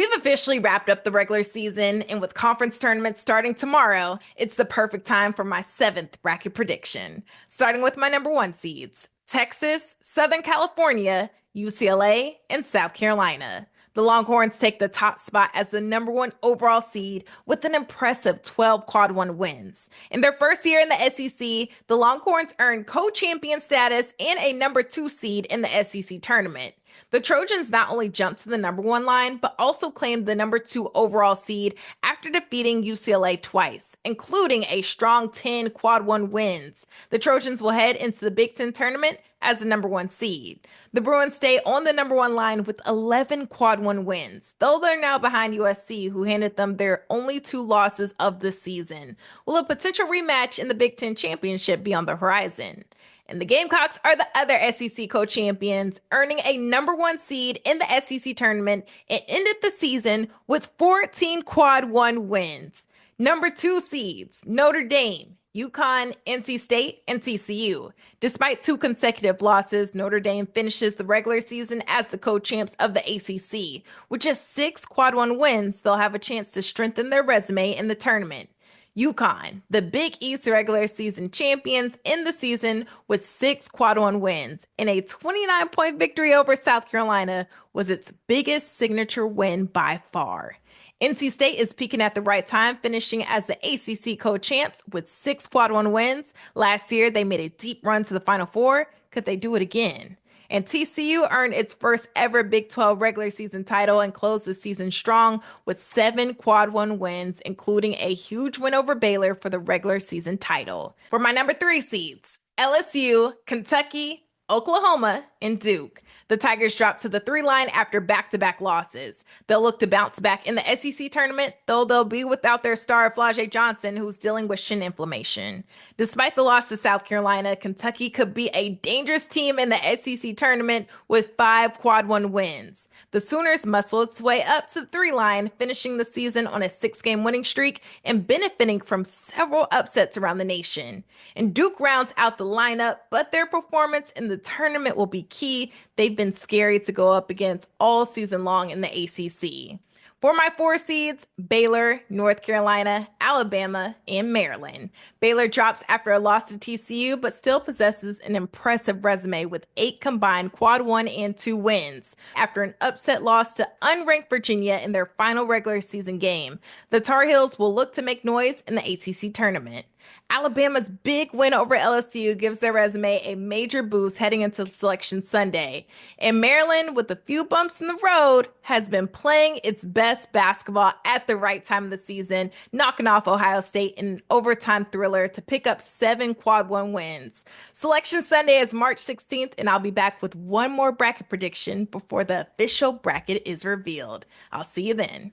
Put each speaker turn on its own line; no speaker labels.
We've officially wrapped up the regular season, and with conference tournaments starting tomorrow, it's the perfect time for my seventh bracket prediction. Starting with my number one seeds Texas, Southern California, UCLA, and South Carolina. The Longhorns take the top spot as the number one overall seed with an impressive 12 quad one wins. In their first year in the SEC, the Longhorns earned co-champion status and a number two seed in the SEC tournament. The Trojans not only jumped to the number one line, but also claimed the number two overall seed after defeating UCLA twice, including a strong 10 quad one wins. The Trojans will head into the Big Ten tournament as the number one seed. The Bruins stay on the number one line with 11 quad one wins, though they're now behind USC, who handed them their only two losses of the season. Will a potential rematch in the Big Ten championship be on the horizon? And the Gamecocks are the other SEC co-champions, earning a number one seed in the SEC tournament and ended the season with 14 quad one wins. Number two seeds, Notre Dame, UConn, NC State, and TCU. Despite two consecutive losses, Notre Dame finishes the regular season as the co-champs of the ACC. With just 6 quad one wins, they'll have a chance to strengthen their resume in the tournament. UConn, the Big East regular season champions in the season with 6 quad one wins, and a 29-point victory over South Carolina was its biggest signature win by far. NC State is peaking at the right time, finishing as the ACC co-champs with 6 quad one wins. Last year, they made a deep run to the Final Four. Could they do it again? And TCU earned its first ever Big 12 regular season title and closed the season strong with 7 quad one wins, including a huge win over Baylor for the regular season title. For my number three seeds, LSU, Kentucky, Oklahoma, and Duke. The Tigers dropped to the 3 line after back-to-back losses. They'll look to bounce back in the SEC tournament, though they'll be without their star Flau'jae Johnson, who's dealing with shin inflammation. Despite the loss to South Carolina, Kentucky could be a dangerous team in the SEC tournament with 5 quad one wins. The Sooners muscle its way up to the 3 line, finishing the season on a 6-game winning streak and benefiting from several upsets around the nation. And Duke rounds out the lineup, but their performance in the tournament will be key. They've been scary to go up against all season long in the ACC. For my 4 seeds, Baylor, North Carolina, Alabama, and Maryland. Baylor drops after a loss to TCU, but still possesses an impressive resume with 8 combined quad one and 2 wins. After an upset loss to unranked Virginia in their final regular season game, the Tar Heels will look to make noise in the ACC tournament. Alabama's big win over LSU gives their resume a major boost heading into Selection Sunday. And Maryland, with a few bumps in the road, has been playing its best basketball at the right time of the season, knocking off Ohio State in an overtime thriller to pick up 7 quad one wins. Selection Sunday is March 16th, and I'll be back with one more bracket prediction before the official bracket is revealed. I'll see you then.